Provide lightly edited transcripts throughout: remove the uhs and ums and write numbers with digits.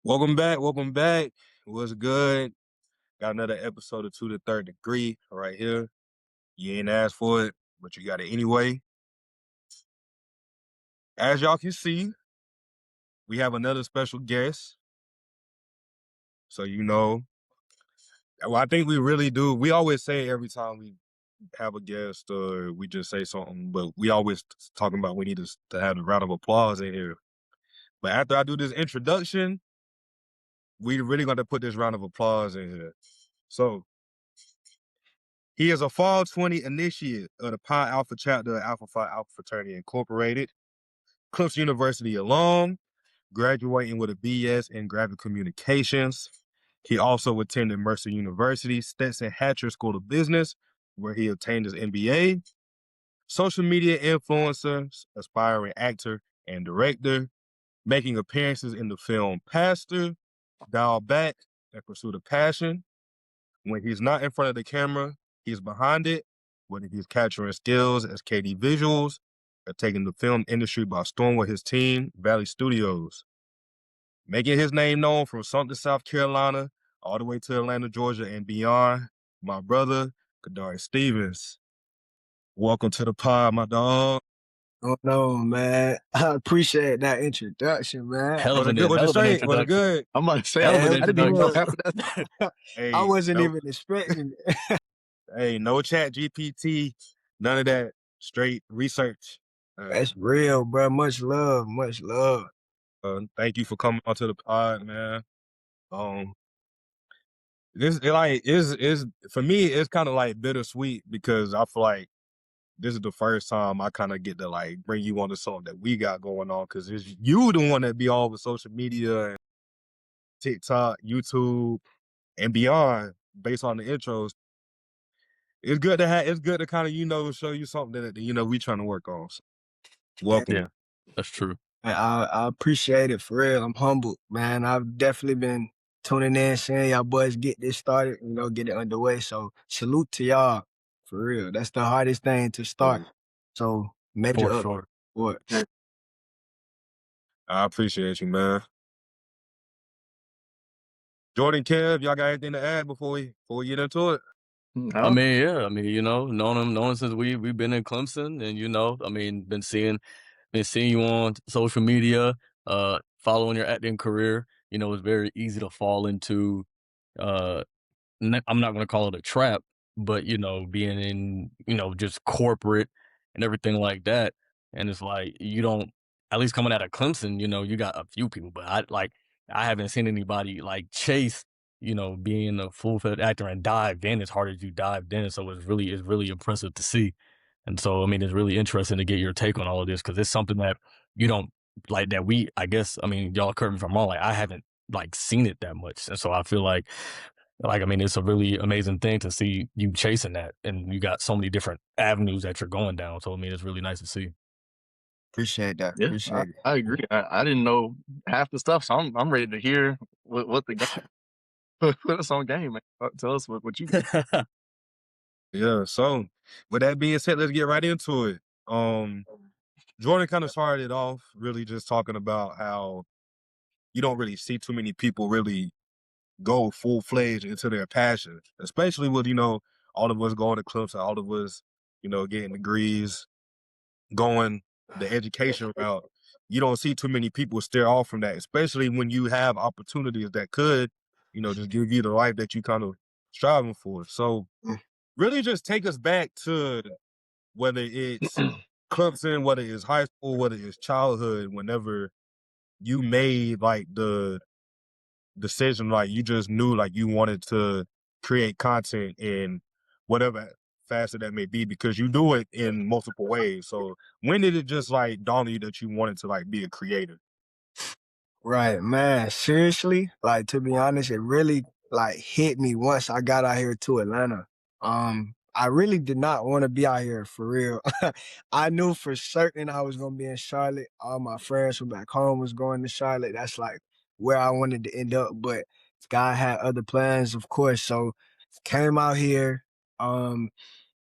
Welcome back. Welcome back. What's good? Got another episode of To the Third Degree right here. You ain't asked for it, but you got it anyway. As y'all can see, we have another special guest. So, I think we really do. We always say every time we have a guest or we just say something, but we always talking about we need to have a round of applause in here. But after I do this introduction, we really got to put this round of applause in here. So, he is a Fall 20 initiate of the Pi Alpha chapter of Alpha Phi Alpha Fraternity Incorporated, Clemson University alum, graduating with a BS in Graphic Communications. He also attended Mercer University Stetson Hatcher School of Business, where he obtained his MBA. Social media influencer, aspiring actor and director, making appearances in the film Pastor, Dial Back, and Pursuit of Passion. When he's not in front of the camera, he's behind it, whether he's capturing skills as KD Visuals or taking the film industry by storm with his team, Valley Studios. Making his name known from Sumter, South Carolina, all the way to Atlanta, Georgia, and beyond, my brother, Khadary Stevens. Welcome to the pod, my dog. Oh no, man. I appreciate that introduction, man. Hell of Was it an good? Was it straight? Was it introduction. good? I'm about to say, Hell of hell an of an introduction. introduction. Hey, I wasn't no, even expecting it. hey, no chat GPT, none of that. Straight research. That's real, bro. Much love, much love. Thank you for coming onto the pod, man. This is for me. It's kind of like bittersweet because I feel like this is the first time I kind of get to like bring you onto something that we got going on because it's you the one that be all over social media and TikTok, YouTube, and beyond based on the intros. It's good to have. It's good to kind of show you something that we trying to work on. So, welcome. Yeah, that's true. I appreciate it for real. I'm humbled, man. I've definitely been tuning in, seeing y'all boys get this started, get it underway. So salute to y'all, for real. That's the hardest thing to start. So major For up. sure. What? I appreciate you, man. Jordan, Kev, y'all got anything to add before we get into it? I mean, yeah. I mean, knowing him since we've been in Clemson, and been seeing you on social media, following your acting career. It's very easy to fall into. I'm not going to call it a trap, but being in just corporate and everything like that, and it's like you don't. At least coming out of Clemson, you got a few people, but I haven't seen anybody like chase being a full-fledged actor and dive in as hard as you dived in. So it's really impressive to see. And so, I mean, it's really interesting to get your take on all of this because it's something that you don't like that I guess, I mean, y'all correct me if I'm wrong, like I haven't like seen it that much. And so I feel like, I mean, it's a really amazing thing to see you chasing that and you got so many different avenues that you're going down. So, I mean, it's really nice to see. Appreciate that. Yeah, Appreciate it. I agree. I didn't know half the stuff, so I'm ready to hear what the game put us on game, man. Tell us what you got. Yeah. So, with that being said, let's get right into it. Jordan kind of started it off really just talking about how you don't really see too many people really go full-fledged into their passion, especially with, all of us going to clubs and all of us, getting degrees, going the education route. You don't see too many people steer off from that, especially when you have opportunities that could, just give you the life that you kind of striving for. So really just take us back to whether it's Clemson, whether it's high school, whether it's childhood, whenever you made like the decision, like you just knew like you wanted to create content in whatever facet that may be, because you do it in multiple ways. So when did it just like dawn on you that you wanted to like be a creator? Right, man. Seriously, like to be honest, it really like hit me once I got out here to Atlanta. I really did not want to be out here for real. I knew for certain I was gonna be in Charlotte. All my friends from back home was going to Charlotte. That's like where I wanted to end up. But God had other plans, of course. So came out here.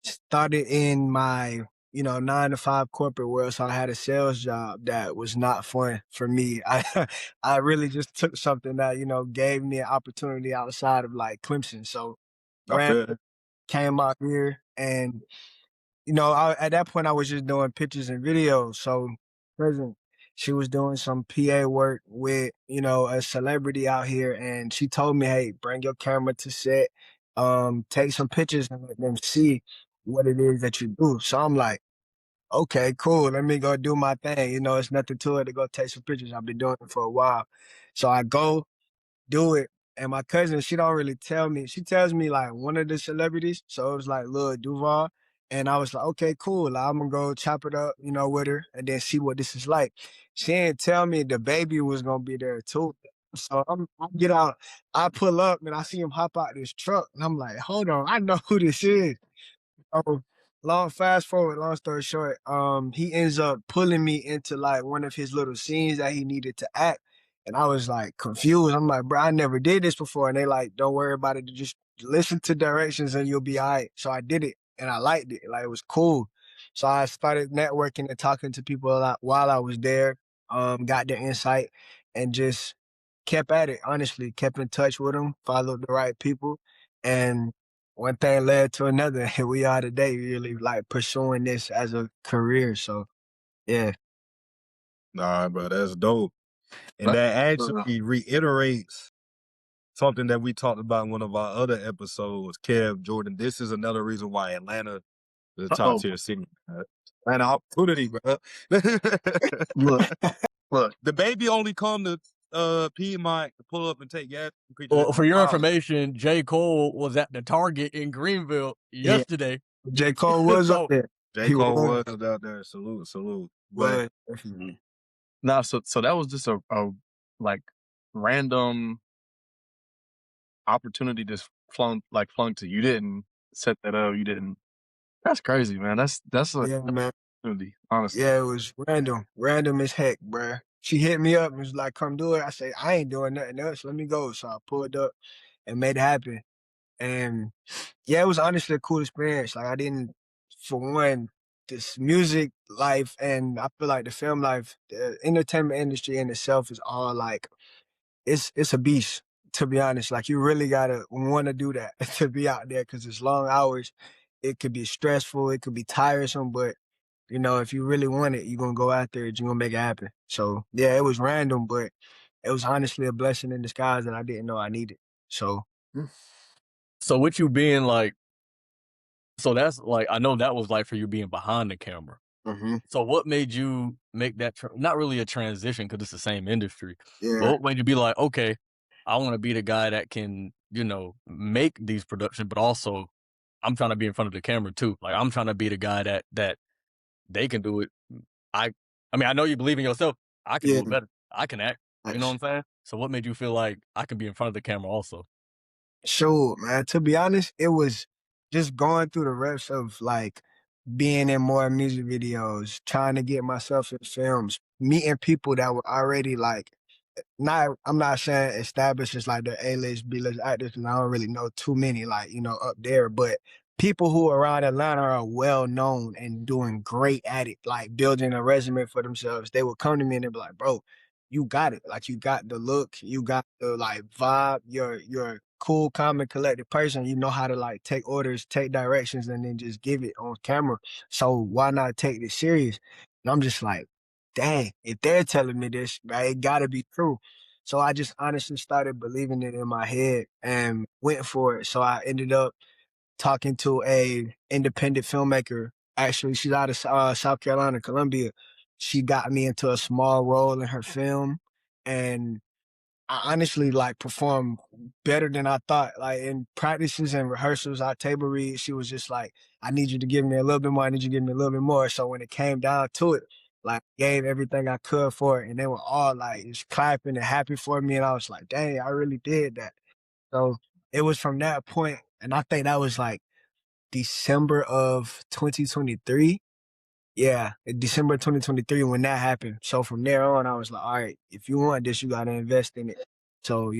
Started in my 9 to 5 corporate world. So I had a sales job that was not fun for me. I really just took something that, gave me an opportunity outside of like Clemson. So I ran, feel it. came out here and, at that point I was just doing pictures and videos. So present, she was doing some PA work with, a celebrity out here. And she told me, hey, bring your camera to set, take some pictures and let them see what it is that you do. So I'm like, okay, cool. Let me go do my thing. It's nothing to it to go take some pictures. I've been doing it for a while. So I go do it. And my cousin, she don't really tell me. She tells me like one of the celebrities. So it was like Lil Duval. And I was like, okay, cool. Like, I'm gonna go chop it up, with her and then see what this is like. She didn't tell me the baby was gonna be there too. So I get out, I pull up and I see him hop out this truck. And I'm like, hold on, I know who this is. Oh, fast forward, long story short, he ends up pulling me into like one of his little scenes that he needed to act. And I was like confused. I'm like, bro, I never did this before. And they like, don't worry about it. Just listen to directions and you'll be all right. So I did it and I liked it. Like it was cool. So I started networking and talking to people a lot while I was there, got their insight and just kept at it, honestly, kept in touch with them, followed the right people. And one thing led to another. Here we are today, really like pursuing this as a career. So yeah. Nah, bro, that's dope. And That- that uh, actually reiterates something that we talked about in one of our other episodes, Kev Jordan. This is another reason why Atlanta is a top Uh-oh. tier city. Atlanta opportunity, bro. Look, look. The baby only come to Piedmont to pull up and take gas creatures Well, at for my your house. information, J. Cole was at the Target in Greenville Yeah. yesterday. J. Cole was up So there. J. He Cole was. was out there. Salute. But Was. Definitely. Nah, so that was just a like random opportunity just flung to you. You didn't set that up. You didn't. That's crazy, man. That's a Yeah, man. opportunity, honestly. Yeah, it was random as heck, bruh. She hit me up and was like, come do it. I said, I ain't doing nothing else. Let me go. So I pulled up and made it happen. And yeah, it was honestly a cool experience. Like I didn't, for one, this music life and I feel like the film life, the entertainment industry in itself is all like, it's a beast, to be honest. Like you really gotta wanna do that to be out there because it's long hours. It could be stressful, it could be tiresome, but if you really want it, you're gonna go out there and you're gonna make it happen. So yeah, it was random, but it was honestly a blessing in disguise that I didn't know I needed. So so with you being like, so that's like, I know that was like for you being behind the camera. mhm, So what made you make that, not really a transition because it's the same industry, but yeah, what made you be like, okay, I want to be the guy that can, make these productions, but also I'm trying to be in front of the camera too. Like I'm trying to be the guy that they can do it. I, I mean, I know you believe in yourself. I can do yeah. it better. I can act. You know what Nice. I'm saying? So what made you feel like I can be in front of the camera also? Sure, man. To be honest, it was just going through the reps of like being in more music videos, trying to get myself in films, meeting people that were already like I'm not saying established as like the A-list, B-list actors, because I don't really know too many like, up there, but people who around Atlanta are well known and doing great at it, like building a resume for themselves. They would come to me and they'd be like, bro, you got it. Like you got the look, you got the like vibe, you're a cool, calm, and collected person. You know how to like take orders, take directions, and then just give it on camera. So why not take this serious? And I'm just like, dang, if they're telling me this, right, it gotta be true. So I just honestly started believing it in my head and went for it. So I ended up talking to a independent filmmaker. Actually, she's out of South Carolina, Columbia. She got me into a small role in her film, and I honestly like performed better than I thought. Like in practices and rehearsals, our table read, she was just like, I need you to give me a little bit more. I need you to give me a little bit more. So when it came down to it, like gave everything I could for it. And they were all like just clapping and happy for me. And I was like, dang, I really did that. So it was from that point, and I think that was like December of 2023. Yeah, in December 2023 when that happened. So from there on, I was like, all right, if you want this, you got to invest in it. So,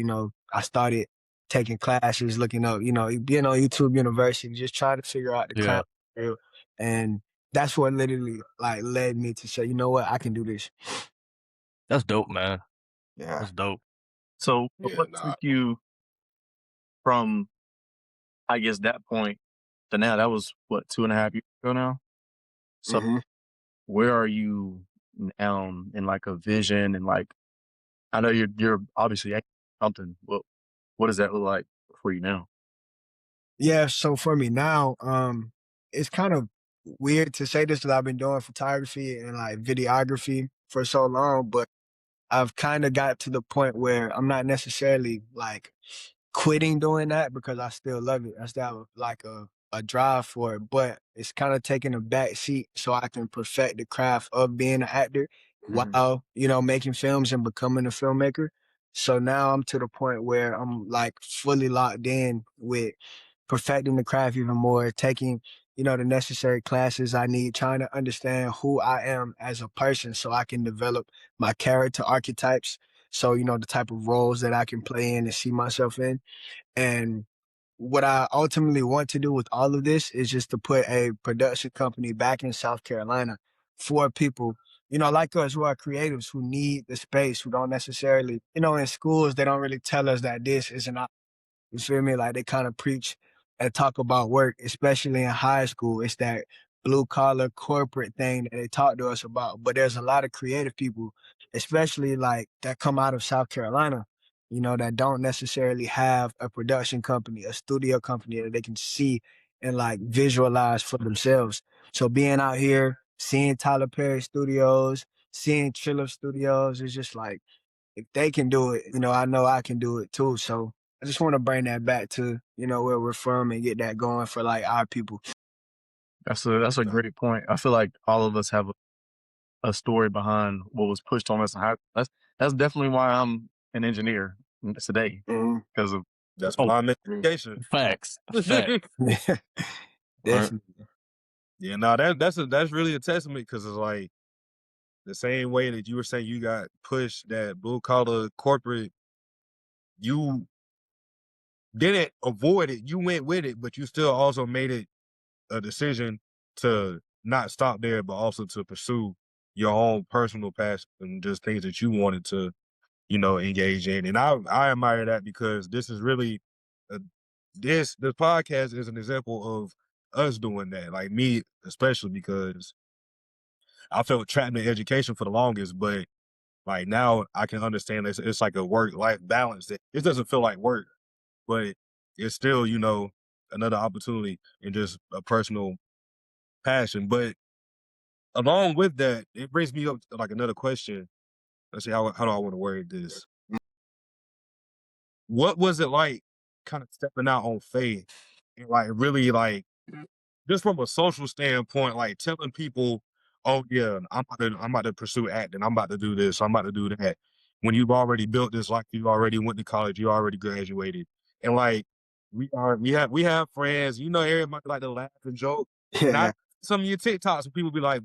I started taking classes, looking up, being on YouTube University, just trying to figure out the Yeah. craft. And that's what literally like led me to say, you know what, I can do this. That's dope, man. Yeah. That's dope. So Yeah, what nah. took you from, I guess, that point to now? That was what, 2.5 years ago now? So hmm where are you now in like a vision and like, I know you're obviously something. What does that look like for you now? Yeah, so for me now, it's kind of weird to say this because I've been doing photography and like videography for so long, but I've kind of got to the point where I'm not necessarily like quitting doing that because I still love it. I still have like a drive for it, but it's kind of taking a back seat so I can perfect the craft of being an actor Mhm. while, you know, making films and becoming a filmmaker. So now I'm to the point where I'm like fully locked in with perfecting the craft even more, taking, you know, the necessary classes I need, trying to understand who I am as a person so I can develop my character archetypes. So, you know, the type of roles that I can play in and see myself in. And what I ultimately want to do with all of this is just to put a production company back in South Carolina for people, you know, like us who are creatives who need the space, who don't necessarily, you know, in schools, they don't really tell us that this is an, you feel me? Like they kind of preach and talk about work, especially in high school. It's that blue collar corporate thing that they talk to us about. But there's a lot of creative people, especially like that come out of South Carolina, you know, that don't necessarily have a production company, a studio company that they can see and like visualize for themselves. So being out here, seeing Tyler Perry Studios, seeing Triller Studios, is just like, if they can do it, you know, I know I can do it too. So I just want to bring that back to, you know, where we're from and get that going for like our people. That's a great point. I feel like all of us have a story behind what was pushed on us and how that's definitely why I'm an engineer today Mhm. because of That's oh why I'm in Mm. education. Facts. Fact. Yeah, right. definitely. Yeah, no, that's really a testament because it's like the same way that you were saying you got pushed that blue collar corporate, you didn't avoid it, you went with it, but you still also made it a decision to not stop there, but also to pursue your own personal passion and just things that you wanted to, you know, engage in. And I admire that because this is really a, this podcast is an example of us doing that. Like me, especially because I felt trapped in education for the longest, but like now I can understand it's like a work life balance. That it doesn't feel like work, but it's still, you know, another opportunity and just a personal passion. But along with that, it brings me up to like another question. Let's see how do I want to word this? What was it like kind of stepping out on faith and like really like just from a social standpoint, like telling people, "Oh yeah, I'm about to pursue acting. I'm about to do this. I'm about to do that." When you've already built this, like you already went to college, you already graduated, and like we have friends. You know, everybody like to laugh and joke, and I Yeah. some of your TikToks, and people be like,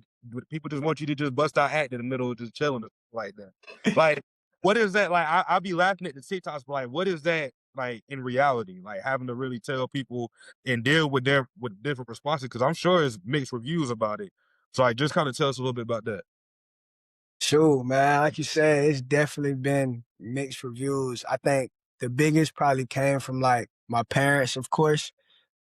people just want you to just bust out act in the middle of just chilling like that. Like, what is that like? I be laughing at the TikToks, but like, what is that like in reality? Like having to really tell people and deal with different responses because I'm sure it's mixed reviews about it. So like just kind of tell us a little bit about that. Sure, man. Like you said, it's definitely been mixed reviews. I think the biggest probably came from like my parents, of course.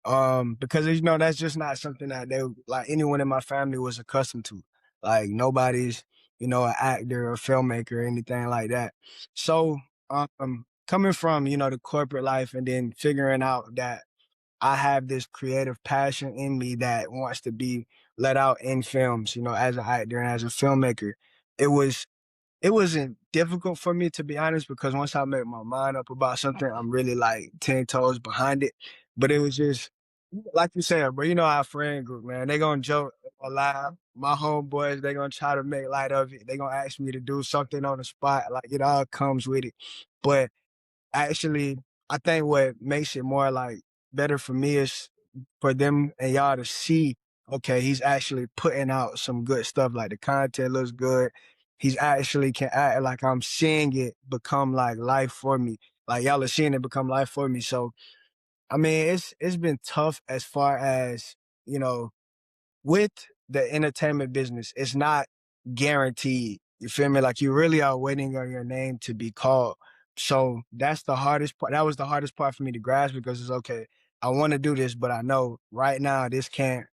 Because you know, that's just not something that they like anyone in my family was accustomed to. Like nobody's, you know, an actor or filmmaker or anything like that. So coming from, you know, the corporate life and then figuring out that I have this creative passion in me that wants to be let out in films, you know, as an actor and as a filmmaker. It was it wasn't difficult for me to be honest because once I make my mind up about something, I'm really like 10 toes behind it. But it was just like you said, bro, you know our friend group, man. They gonna joke, they gonna laugh. My homeboys, they gonna try to make light of it. They gonna ask me to do something on the spot. Like it all comes with it. But actually, I think what makes it more like better for me is for them and y'all to see, okay, he's actually putting out some good stuff. Like the content looks good. He's actually can act like I'm seeing it become like life for me. Like y'all are seeing it become life for me. So I mean, it's been tough as far as, you know, with the entertainment business, it's not guaranteed. You feel me? Like you really are waiting on your name to be called. So that's the hardest part. That was the hardest part for me to grasp because it's okay. I want to do this, but I know right now this can't,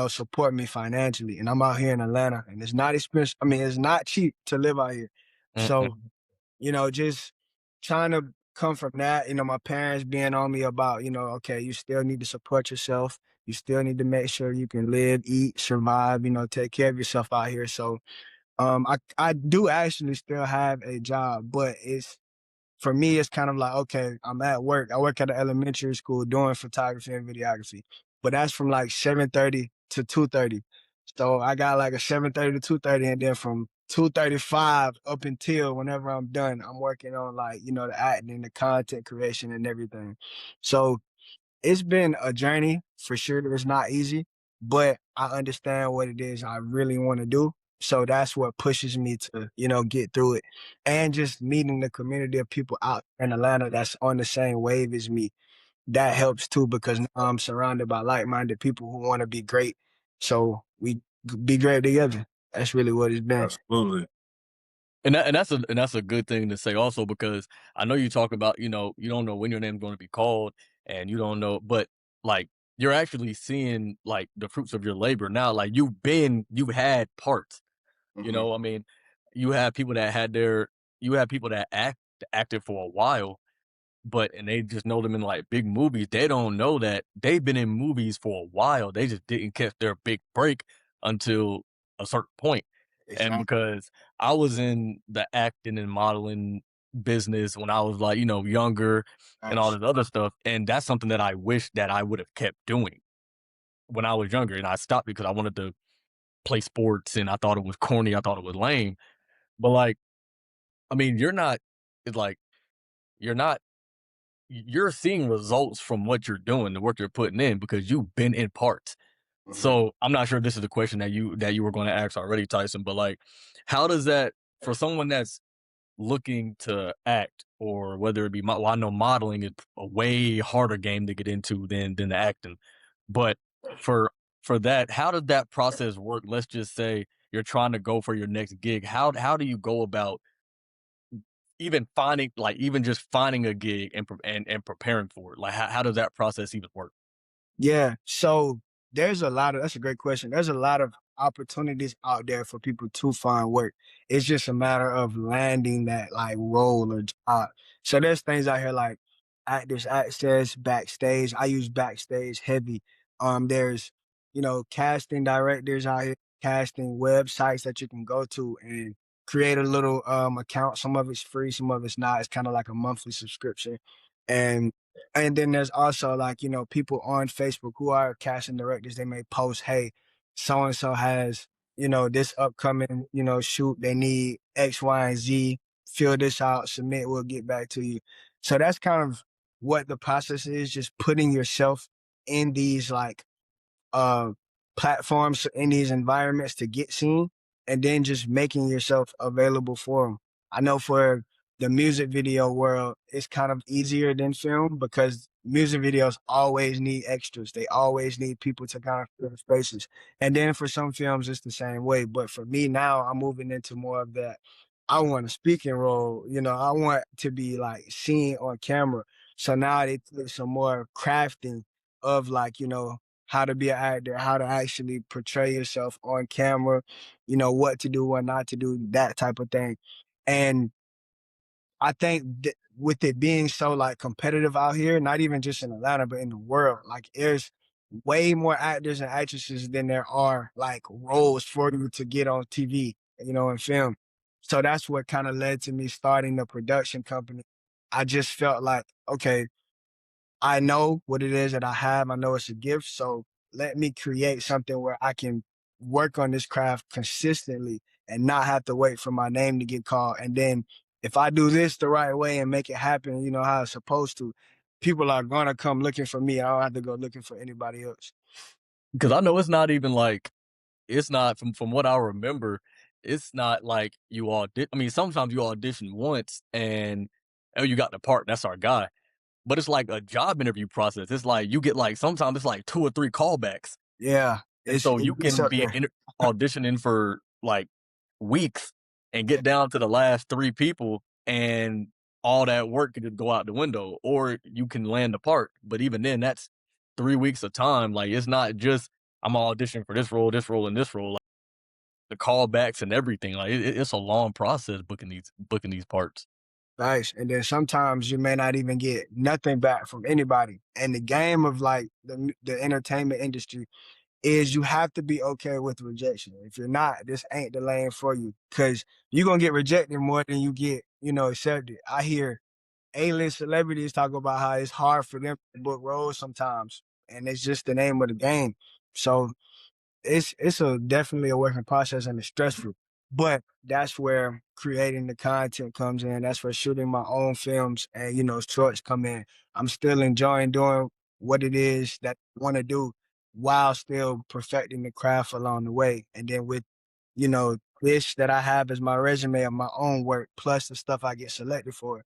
support me financially. And I'm out here in Atlanta and it's not expensive. I mean, it's not cheap to live out here. So, Mm-mm. just trying to come from that, my parents being on me about, okay, you still need to support yourself. You still need to make sure you can live, eat, survive, take care of yourself out here. So I do actually still have a job, but for me, it's kind of like, okay, I'm at work. I work at an elementary school doing photography and videography, but that's from like 7:30 to 2:30. So I got like a 7:30 to 2:30, and then from 2:35 up until whenever I'm done, I'm working on like, the acting, the content creation and everything. So it's been a journey for sure. It's not easy, but I understand what it is I really want to do. So that's what pushes me to, get through it. And just meeting the community of people out in Atlanta that's on the same wave as me. That helps too because now I'm surrounded by like-minded people who want to be great. So we be great together. That's really what it's been. Absolutely. And that's a good thing to say also because I know you talk about, you don't know when your name's going to be called and you don't know, but like you're actually seeing like the fruits of your labor now. Like you've had parts, Mhm. I mean, you have people that had their, you have people that acted for a while, and they just know them in like big movies. They don't know that they've been in movies for a while. They just didn't catch their big break until a certain point. And Exactly. because I was in the acting and modeling business when I was like, younger and all Nice. this other stuff. And that's something that I wish that I would have kept doing when I was younger. And I stopped because I wanted to play sports and I thought it was corny. I thought it was lame. But like, I mean, it's like, you're not you're seeing results from what you're doing, the work you're putting in because you've been in parts. Mhm. So I'm not sure if this is the question that you were going to ask already, Tyson, but like, how does that for someone that's looking to act or whether it be well, I know modeling is a way harder game to get into than the acting, but for that, how does that process work? Let's just say you're trying to go for your next gig. How do you go about even just finding a gig and preparing for it? Like how does that process even work? Yeah. So that's a great question. There's a lot of opportunities out there for people to find work. It's just a matter of landing that like role or job. So there's things out here like actors access, backstage. I use backstage heavy. There's, casting directors out here, casting websites that you can go to and create a little account. Some of it's free, some of it's not. It's kind of like a monthly subscription. And then there's also like, people on Facebook who are casting directors. They may post, hey, so and so has, this upcoming, shoot. They need X, Y, and Z. Fill this out, submit, we'll get back to you. So that's kind of what the process is, just putting yourself in these like uh, platforms in these environments to get seen, and then just making yourself available for them. I know for the music video world, it's kind of easier than film because music videos always need extras. They always need people to kind of fill the spaces. And then for some films, it's the same way. But for me now, I'm moving into more of that. I want a speaking role. I want to be like seen on camera. So now they put some more crafting of like, how to be an actor, how to actually portray yourself on camera, what to do, what not to do, that type of thing. And I think with it being so like competitive out here, not even just in Atlanta, but in the world, like there's way more actors and actresses than there are like roles for you to get on TV, and film. So that's what kind of led to me starting the production company. I just felt like, okay, I know what it is that I have. I know it's a gift. So let me create something where I can work on this craft consistently and not have to wait for my name to get called. And then if I do this the right way and make it happen, how it's supposed to, people are gonna come looking for me. I don't have to go looking for anybody else. Because I know it's not even like it's not from what I remember, it's not like you I mean, sometimes you audition once and oh, you got the part, that's our guy. But it's like a job interview process. It's like you get like sometimes it's like 2 or 3 callbacks. Yeah. And It's so you it's can up be there. auditioning for like weeks and get down to the last 3 people and all that work could just go out the window, or you can land the part. But even then, that's 3 weeks of time. Like it's not just I'm auditioning for this role, and this role. Like, the callbacks and everything. Like it's a long process booking these parts. Nice. And then sometimes you may not even get nothing back from anybody. And the game of like the entertainment industry is you have to be okay with rejection. If you're not, this ain't the lane for you. Cause you're gonna get rejected more than you get, accepted. I hear A-list celebrities talk about how it's hard for them to book roles sometimes. And it's just the name of the game. So it's a definitely a working process and it's stressful. But that's where creating the content comes in. That's where shooting my own films and shorts come in. I'm still enjoying doing what it is that I want to do while still perfecting the craft along the way. And then with this that I have as my resume of my own work plus the stuff I get selected for.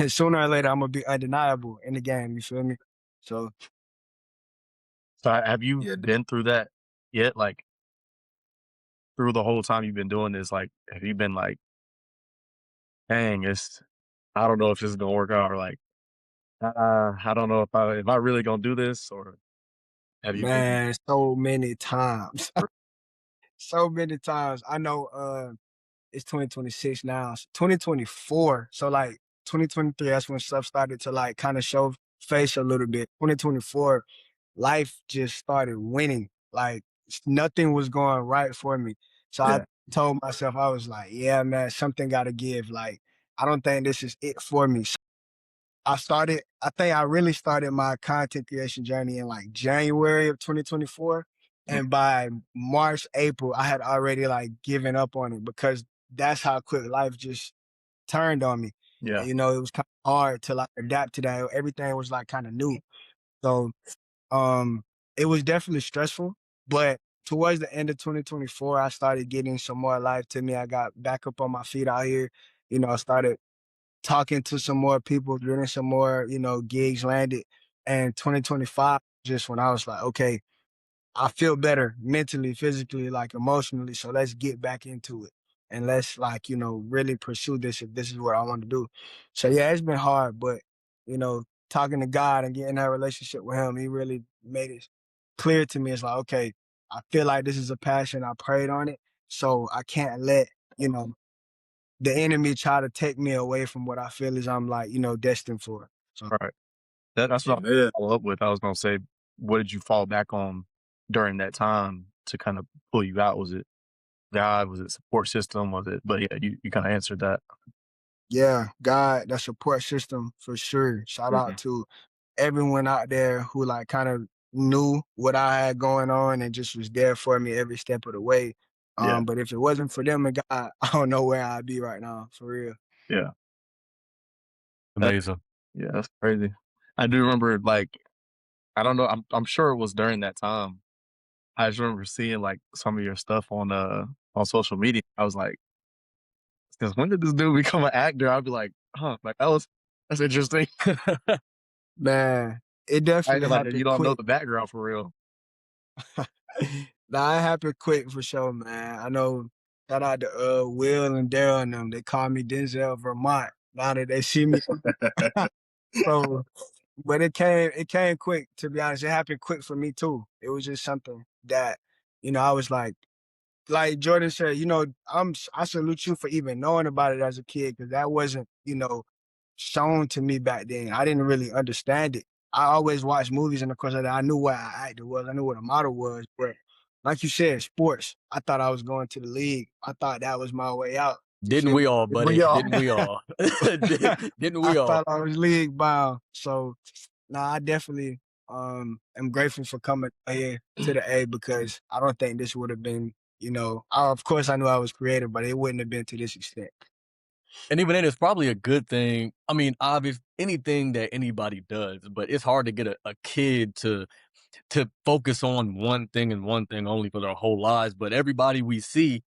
Sooner or later I'm gonna be undeniable in the game. You feel me? So So have you Yeah, been through that yet? Like through the whole time you've been doing this, like have you been like, dang, I don't know if this is gonna work out, or like, I don't know if I really gonna do this, or have you been? man, so many times. So many times. I know it's 2026 now. 2024. So like 2023, that's when stuff started to like kind of show face a little bit. 2024, life just started winning. Like nothing was going right for me. So I Yeah, told myself, I was like, yeah, man, something gotta give. Like, I don't think this is it for me. I think I really started my content creation journey in like January of 2024. mm, And by March, April, I had already like given up on it because that's how quick life just turned on me. yeah, And, it was kind of hard to like adapt to that. Everything was like kind of new. So, um, it was definitely stressful, but towards the end of 2024, I started getting some more life to me. I got back up on my feet out here. I started talking to some more people, getting some more, gigs landed. And 2025, just when I was like, okay, I feel better mentally, physically, like emotionally. So let's get back into it. And let's like, really pursue this if this is what I want to do. So yeah, it's been hard, but talking to God and getting that relationship with him, he really made it clear to me. It's like, okay, I feel like this is a passion. I prayed on it. So I can't let, you know, the enemy try to take me away from what I feel is I'm like, destined for. So right. That's what I amen. follow up with. I was gonna say, what did you fall back on during that time to kind of pull you out? Was it God? Was it support system? Was it? But yeah, you kind of answered that. yeah, God, that support system for sure. Shout out Mhm. to everyone out there who like kind of knew what I had going on and just was there for me every step of the way. Yeah, But if it wasn't for them and God, I don't know where I'd be right now, for real. yeah, that, Amazing. yeah. That's crazy. I do remember, like, I don't know. I'm sure it was during that time. I just remember seeing like some of your stuff on social media. I was like, since when did this dude become an actor? I'd be like, huh, like that's interesting. Man, it I definitely like that you happened don't know quick. the background for real. Nah, it happened quick for sure, man. I know. Shout out to Will and Daryl and them. They call me Denzel Vermont. Now that they see me, so but it came quick. To be honest, it happened quick for me too. It was just something that I was like Jordan said, I salute you for even knowing about it as a kid because that wasn't shown to me back then. I didn't really understand it. I always watched movies and of course I knew what an actor was. I knew what a model was, but like you said, sports. I thought I was going to the league. I thought that was my way out. You Didn't feel we me? all, We buddy? all. Didn't we all? Didn't I we all? thought I was league bound. So nah, I definitely am grateful for coming here to the A because I don't think this would have been, of course I knew I was creative, but it wouldn't have been to this extent. And even then, it's probably a good thing. I mean, obvious anything that anybody does, but it's hard to get a kid to focus on one thing and one thing only for their whole lives. But everybody we see,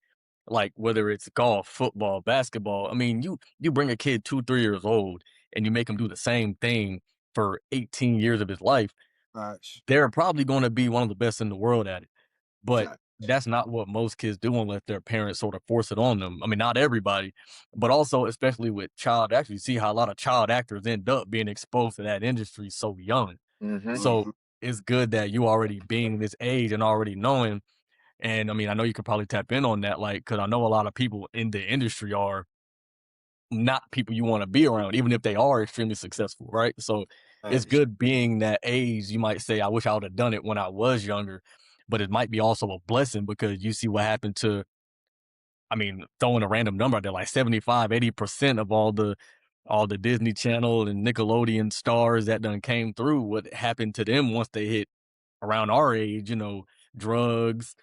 like whether it's golf, football, basketball, I mean, you bring a kid 2, 3 years old and you make him do the same thing for 18 years of his life, Gosh. they're probably going to be one of the best in the world at it. but Right. that's not what most kids do unless their parents sort of force it on them. I mean, not everybody, but also especially with child actors, you see how a lot of child actors end up being exposed to that industry so young. Mhm. So Mhm. it's good that you already being this age and already knowing. And I mean, I know you could probably tap in on that, like, because I know a lot of people in the industry are not people you want to be around, even if they are extremely successful, right? So it's Nice. good being that age. You might say, I wish I would have done it when I was younger, but it might be also a blessing because you see what happened to, I mean, throwing a random number out there, like 75, 80% of all the Disney Channel and Nickelodeon stars that done came through, what happened to them once they hit around our age, drugs,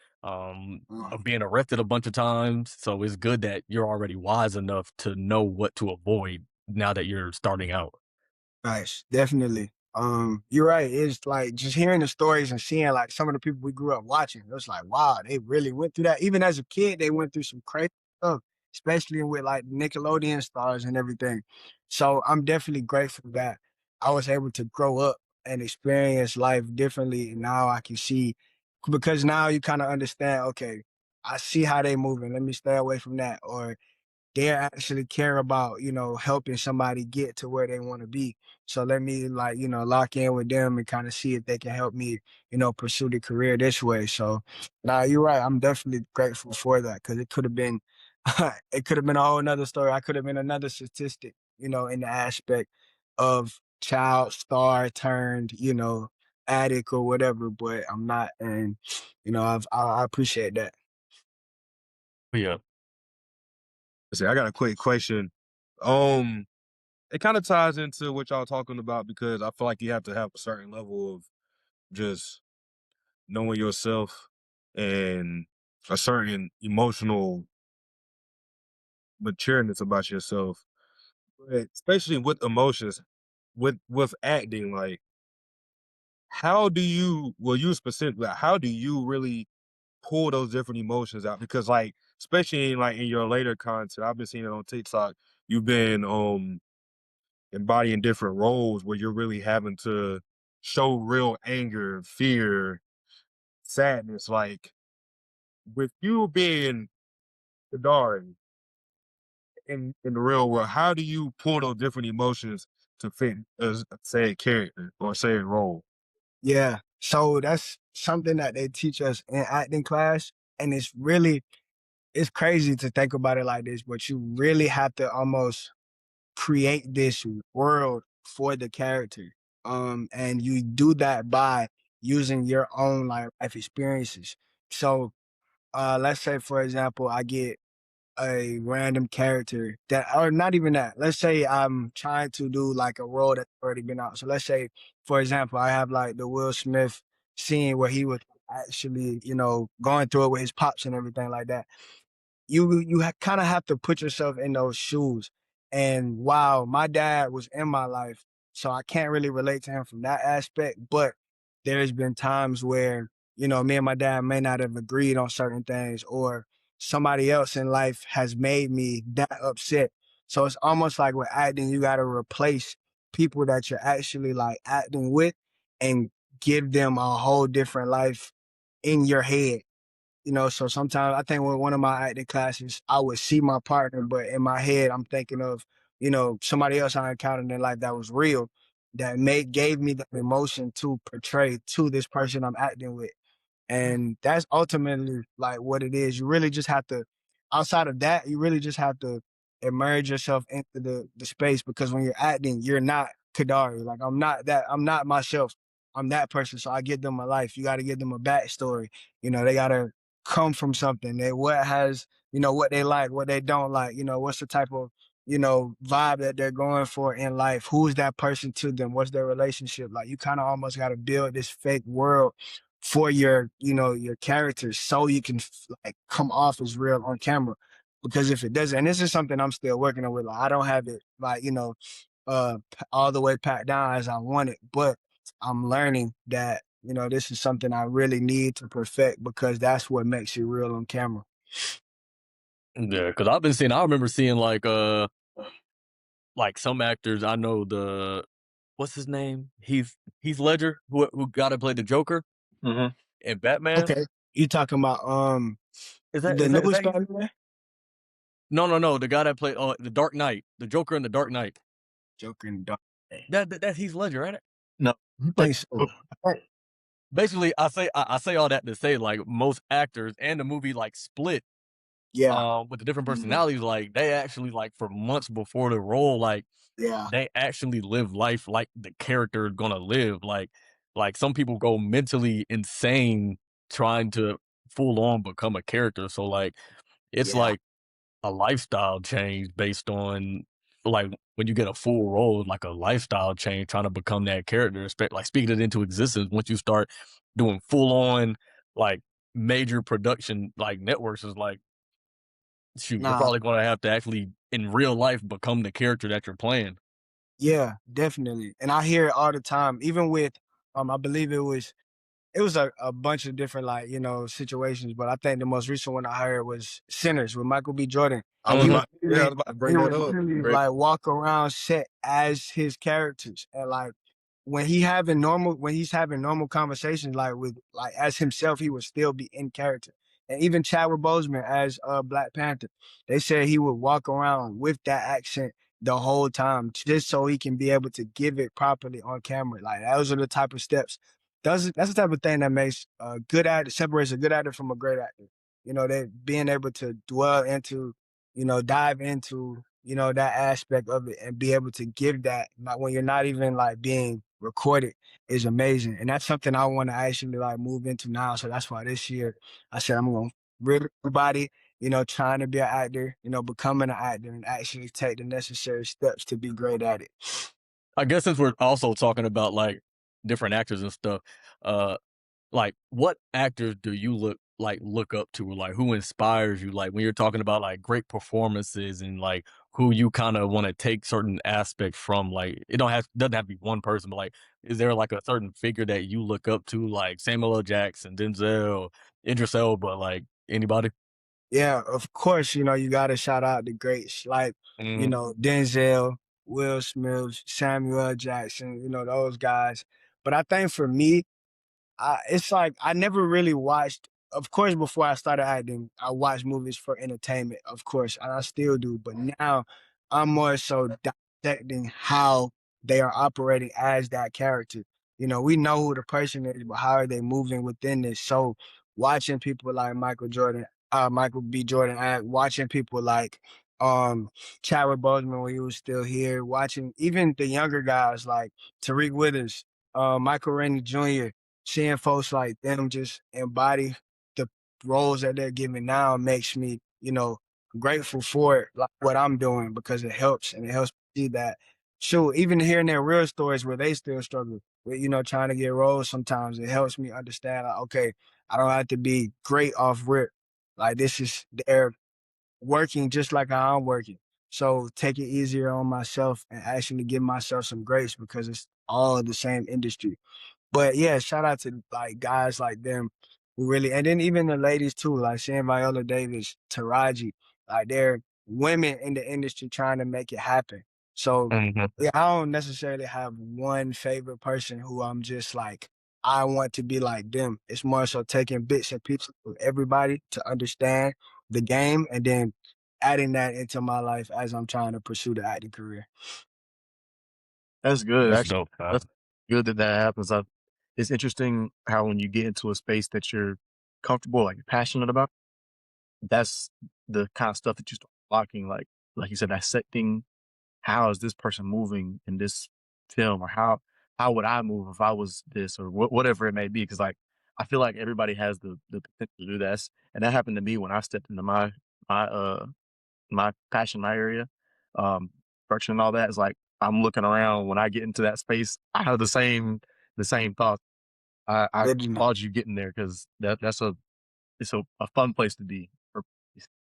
being arrested a bunch of times. So it's good that you're already wise enough to know what to avoid now that you're starting out. Nice, definitely. You're right. It's like just hearing the stories and seeing like some of the people we grew up watching. It was like, wow, they really went through that. Even as a kid, they went through some crazy stuff, especially with like Nickelodeon stars and everything. So I'm definitely grateful that I was able to grow up and experience life differently. And now I can see because now you kind of understand, okay, I see how they moving. Let me stay away from that. Or they actually care about, helping somebody get to where they want to be. So let me like, lock in with them and kind of see if they can help me, pursue the career this way. So now you're right. I'm definitely grateful for that because it could have been it could have been a whole nother story. I could have been another statistic, in the aspect of child star turned, addict or whatever, but I'm not. And, I appreciate that. But yeah. See, I got a quick question. Um, it kind of ties into what y'all talking about because I feel like you have to have a certain level of just knowing yourself and a certain emotional matureness about yourself. But especially with emotions, with acting, like how do you well you specifically how do you really pull those different emotions out? Because like especially in your later content, I've been seeing it on TikTok, you've been embodying different roles where you're really having to show real anger, fear, sadness. Like with you being Khadary in the real world, how do you pull those different emotions to fit as say a character or say a role? Yeah. So that's something that they teach us in acting class. And it's crazy to think about it like this, but you really have to almost create this world for the character. And you do that by using your own like life experiences. So let's say for example, I get a random character that or not even that. Let's say I'm trying to do like a role that's already been out. So let's say, for example, I have like the Will Smith scene where he was actually, going through it with his pops and everything like that. You kind of have to put yourself in those shoes. And while my dad was in my life, so I can't really relate to him from that aspect, but there's been times where, me and my dad may not have agreed on certain things or somebody else in life has made me that upset. So it's almost like with acting, you got to replace people that you're actually like acting with and give them a whole different life in your head. So sometimes I think with one of my acting classes, I would see my partner, but in my head, I'm thinking of, somebody else I encountered in life that was real, that gave me the emotion to portray to this person I'm acting with. And that's ultimately like what it is. You really just have to, outside of that, you really just have to immerse yourself into the space because when you're acting, you're not Khadary. Like I'm not myself. I'm that person. So I give them a life. You got to give them a backstory. They got to come from something. What has, what they like, what they don't like, what's the type of, vibe that they're going for in life. Who's that person to them? What's their relationship? Like you kind of almost got to build this fake world for your your characters so you can like come off as real on camera because if it doesn't, and this is something I'm still working on with, like I don't have it like all the way packed down as I want it, but I'm learning that this is something I really need to perfect because that's what makes it real on camera. Yeah, because I remember seeing like some actors. I know what's his name? Heath Ledger, who got to play the Joker Mhm. in Batman. Okay. You talking about Is that the is that is newest that he? Spider-Man? No, the guy that played the Dark Knight, the Joker in the Dark Knight. Joker and Dark Knight. That's Heath Ledger, right? No, I like think so. Basically, I say all that to say like most actors and the movie like split Yeah. with the different Mhm. personalities. Like they actually like for months before the role, like Yeah. they actually live life like the character is gonna live. Like some people go mentally insane trying to full on become a character. So like it's Yeah. like a lifestyle change based on like when you get a full role, like a lifestyle change, trying to become that character, like speaking it into existence. Once you start doing full on like major production, like networks is like, shoot, you're Nah. probably going to have to actually in real life become the character that you're playing. Yeah, definitely. And I hear it all the time, even with I believe it was a bunch of different like, situations, but I think the most recent one I heard was Sinners with Michael B. Jordan. I was He Hmm. would about, yeah, I was literally about to he bring that would up. literally Great. like walk around set as his characters. And like when he's having normal conversations like with like as himself, he would still be in character. And even Chadwick Boseman as Black Panther, they said he would walk around with that accent the whole time just so he can be able to give it properly on camera. Like those are the type of steps that's the type of thing that makes a good actor separates a good actor from a great actor. They being able to dwell into, dive into, that aspect of it and be able to give that like when you're not even like being recorded is amazing. And that's something I want to actually like move into now. So that's why this year I said I'm gonna really everybody, trying to be an actor, becoming an actor and actually take the necessary steps to be great at it. I guess since we're also talking about like different actors and stuff, uh, like what actors do you look up to, or like who inspires you? Like when you're talking about like great performances and like who you kind of want to take certain aspects from. Like it doesn't have to be one person, but like is there like a certain figure that you look up to, like Samuel L. Jackson, Denzel, Idris Elba, like anybody? Yeah, of course, you gotta shout out the greats like, Mhm. Denzel, Will Smith, Samuel Jackson, those guys. But I think for me, it's like I never really watched. Of course, before I started acting, I watched movies for entertainment, of course, and I still do. But now, I'm more so dissecting how they are operating as that character. We know who the person is, but how are they moving within this? So, watching people like Michael B. Jordan act, watching people like Chadwick Boseman when he was still here, watching even the younger guys like Tariq Withers, Michael Rennie Jr., seeing folks like them just embody the roles that they're giving now makes me, grateful for it, like what I'm doing because it helps and it helps me see that. Sure, even hearing their real stories where they still struggle with, trying to get roles sometimes, it helps me understand, like, okay, I don't have to be great off rip. Like this is they're working just like how I'm working. So take it easier on myself and actually give myself some grace because it's all the same industry. But yeah, shout out to like guys like them who really, and then even the ladies too, like seeing Viola Davis, Taraji, like they're women in the industry trying to make it happen. So Mhm. yeah, I don't necessarily have one favorite person who I'm just like, I want to be like them. It's more so taking bits and pieces of everybody to understand the game and then adding that into my life as I'm trying to pursue the acting career. that's good. That's Actually, dope, man. that's good that that happens. It's interesting how when you get into a space that you're comfortable, like you're passionate about, that's the kind of stuff that you start blocking. Like you said, dissecting how is this person moving in this film, or how would I move if I was this, or whatever it may be. Because like I feel like everybody has the potential to do that, and that happened to me when I stepped into my my passion, my area, um, production and all that. Is like I'm looking around when I get into that space. I have the same thoughts. I Literally. applaud you getting there because that's it's a fun place to be.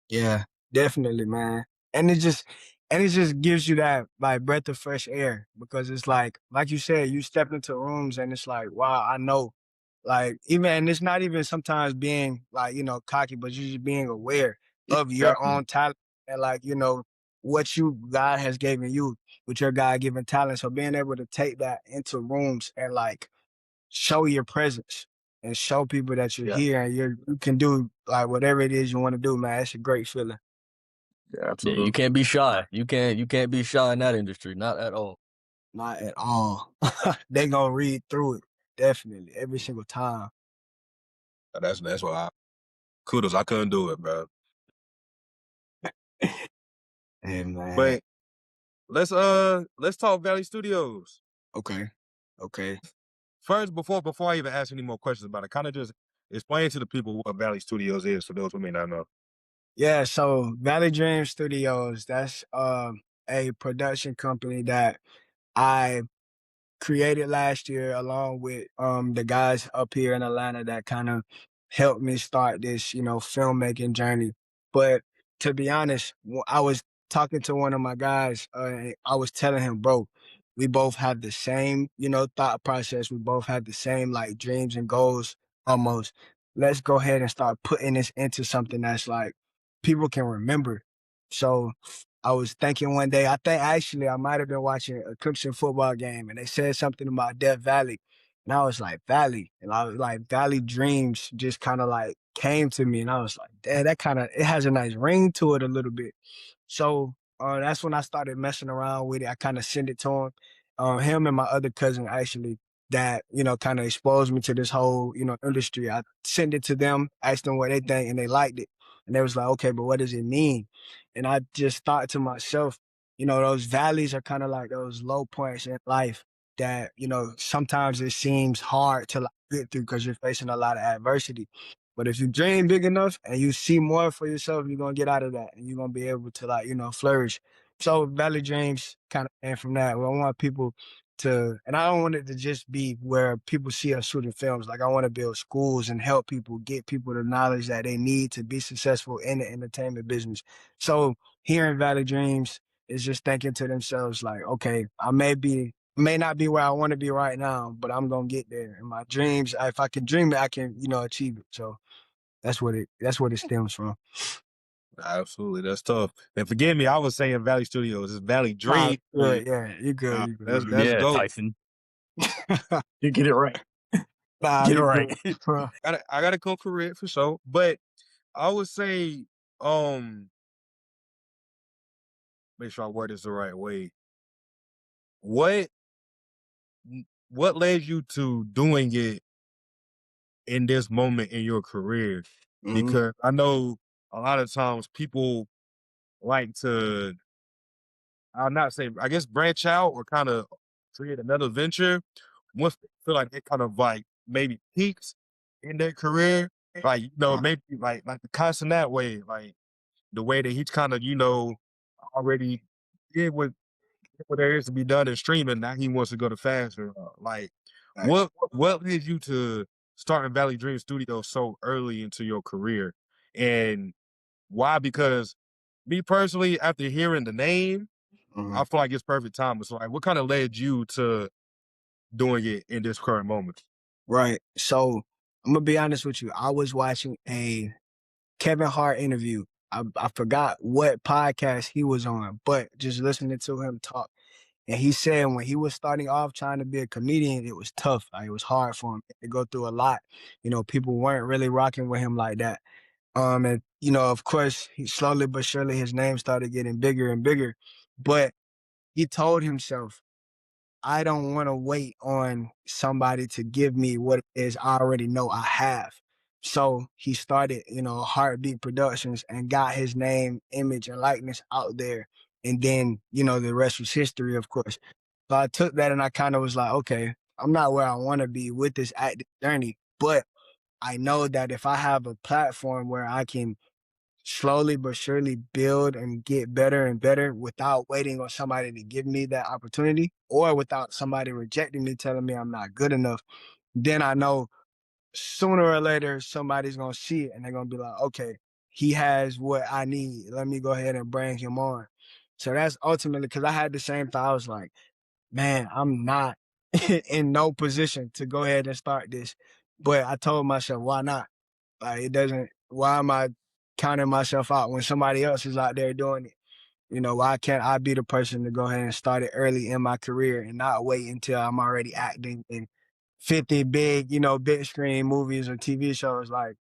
Yeah, definitely, man. And it just gives you that like breath of fresh air because it's like you said, you step into rooms and it's like, wow, I know. Like even and it's not even sometimes being like, cocky, but you're just being aware of your Exactly. own talent and like, what you God has given you with your God given talent. So being able to take that into rooms and like show your presence. and show people that you're Yeah. here and you can do like whatever it is you want to do, man. It's a great feeling. Yeah, Yeah, absolutely. you can't be shy. You can't be shy in that industry, not at all. Not at all. They gonna read through it. Definitely. Every single time. That's why kudos. I couldn't do it, bro. Hey man. But let's talk Valley Studios. Okay. Okay. First, before I even ask any more questions about it, kind of just explain to the people what Valley Studios is for those who may not know. Yeah, so Valley Dream Studios, that's a production company that I created last year along with the guys up here in Atlanta that kind of helped me start this, filmmaking journey. But to be honest, I was talking to one of my guys, and I was telling him, bro, we both have the same, thought process. We both have the same like dreams and goals almost. Let's go ahead and start putting this into something that's like people can remember. So I was thinking one day, I think actually I might have been watching a Clemson football game and they said something about Death Valley. And I was like, Valley. And I was like, Valley Dreams just kind of like came to me. And I was like, damn, it has a nice ring to it a little bit. So that's when I started messing around with it. I kind of sent it to him. Him and my other cousin actually that, kind of exposed me to this whole, industry. I sent it to them, asked them what they think, and they liked it. And they was like, okay, but what does it mean? And I just thought to myself, those valleys are kind of like those low points in life that, sometimes it seems hard to like get through because you're facing a lot of adversity. But if you dream big enough and you see more for yourself, you're gonna get out of that and you're gonna be able to like, flourish. So Valley Dreams kind of came from that. Where I want people and I don't want it to just be where people see us shooting films. Like I want to build schools and help people get people the knowledge that they need to be successful in the entertainment business. So here in Valley Dreams is just thinking to themselves like, okay, I may not be where I want to be right now, but I'm gonna get there. And my dreams, if I can dream it, I can, achieve it. So that's what it stems from. Absolutely, that's tough. And forgive me, I was saying Valley Studios. It's Valley Nah, Dream. good, yeah, you good, you good, you That's Yeah, dope. Tyson. good. You get it right. Nah, Get it you right. good. Bro. I gotta come correct for sure. But I would say, make sure I word this the right way. What what led you to doing it in this moment in your career? Mhm. Because I know a lot of times people like to, I'll not say, I guess, branch out or kind of create another venture once they feel like they kind of like maybe peaked in their career. Like, maybe like the constant that way, like the way that he's kind of, already did what there is to be done in streaming. Now he wants to go to faster. Like, Nice. what led you to starting Valley Dream Studio so early into your career, and why? Because me personally, after hearing the name, I Mhm. feel like it's perfect time. So, like, what kind of led you to doing it in this current moment? Right. So I'm gonna be honest with you. I was watching a Kevin Hart interview. I forgot what podcast he was on, but just listening to him talk. And he said when he was starting off trying to be a comedian, it was tough. Like, it was hard for him to go through a lot. People weren't really rocking with him like that. And of course, he slowly but surely his name started getting bigger and bigger. But he told himself, I don't want to wait on somebody to give me what it is I already know I have. So he started, Heartbeat Productions and got his name, image, and likeness out there. And then, the rest was history, of course. So I took that and I kind of was like, okay, I'm not where I want to be with this acting journey, but I know that if I have a platform where I can slowly but surely build and get better and better without waiting on somebody to give me that opportunity or without somebody rejecting me, telling me I'm not good enough, then I know sooner or later somebody's gonna see it and they're gonna be like, okay, he has what I need. Let me go ahead and bring him on. So that's ultimately because I had the same thought. I was like, man, I'm not in no position to go ahead and start this. But I told myself, why not? Like, why am I counting myself out when somebody else is out there doing it? Why can't I be the person to go ahead and start it early in my career and not wait until I'm already acting and 50 big, big screen movies or TV shows. Like,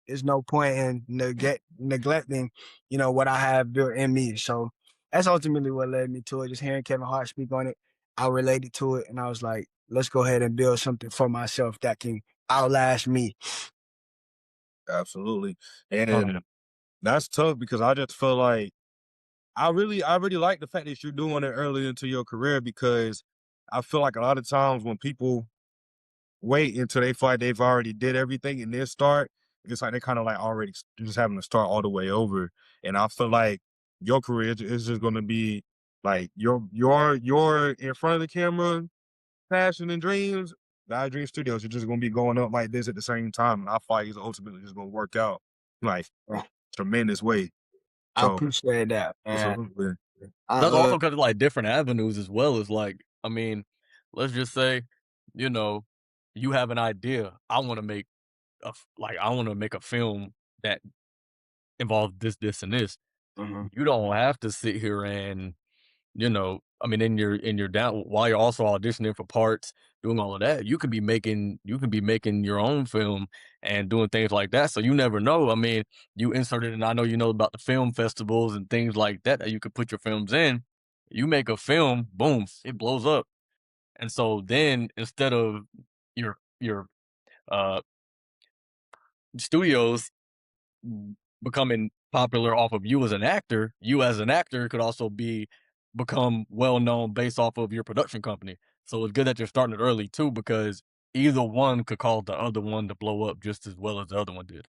there's no point in neglecting, what I have built in me. So that's ultimately what led me to it. Just hearing Kevin Hart speak on it, I related to it, and I was like, let's go ahead and build something for myself that can outlast me. Absolutely. Oh, And that's tough because I just feel like I really like the fact that you're doing it early into your career because I feel like a lot of times when people wait until they feel like they've already did everything and then start, it's like they kind of like already just having to start all the way over. And I feel like your career is just going to be like your in front of the camera passion and dreams. God Dream Studios are just going to be going up like this at the same time. And I feel like it's ultimately just going to work out like tremendous way. I So appreciate that, man. absolutely. I that's also kind of like different avenues as well as like, I mean, let's just say, you know, you have an idea. I want to make I want to make a film that involves this, this, and this. mhm. You don't have to sit here and, I mean, in your down while you're also auditioning for parts, doing all of that, you can be making your own film and doing things like that. So you never know. I mean, you inserted, and I know you know about the film festivals and things like that that you could put your films in. You make a film, boom, it blows up. And so then instead of your uh studios becoming popular off of you as an actor could also become well known based off of your production company. So it's good that you're starting it early too, because either one could cause the other one to blow up just as well as the other one did.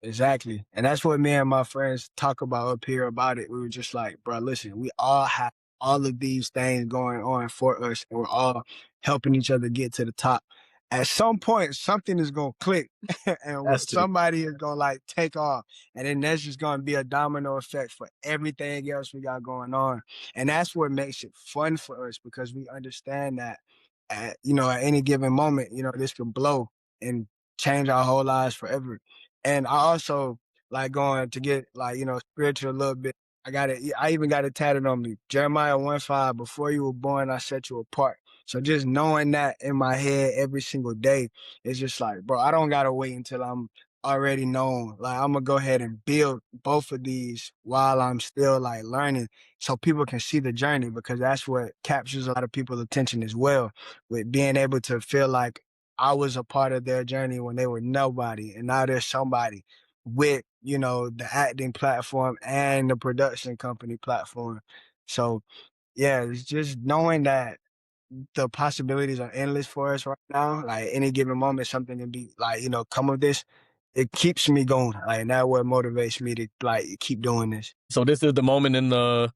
Exactly. And that's what me and my friends talk about up here about it. We were just like, bro, listen, we all have all of these things going on for us, and we're all helping each other get to the top. At some point, something is gonna click, and Has to. somebody is gonna like take off, and then that's just gonna be a domino effect for everything else we got going on. And that's what makes it fun for us because we understand that at any given moment, this can blow and change our whole lives forever. And I also like going to get like, spiritual a little bit. I even got it tatted on me. Jeremiah 1:5, before you were born, I set you apart. So just knowing that in my head every single day, it's just like, bro, I don't gotta wait until I'm already known. Like I'm gonna go ahead and build both of these while I'm still like learning so people can see the journey because that's what captures a lot of people's attention as well, with being able to feel like I was a part of their journey when they were nobody, and now they're somebody with, the acting platform and the production company platform. So, yeah, it's just knowing that the possibilities are endless for us right now. Like any given moment, something can be like, come of this. It keeps me going. Like, and that what motivates me to like keep doing this. So this is the moment in the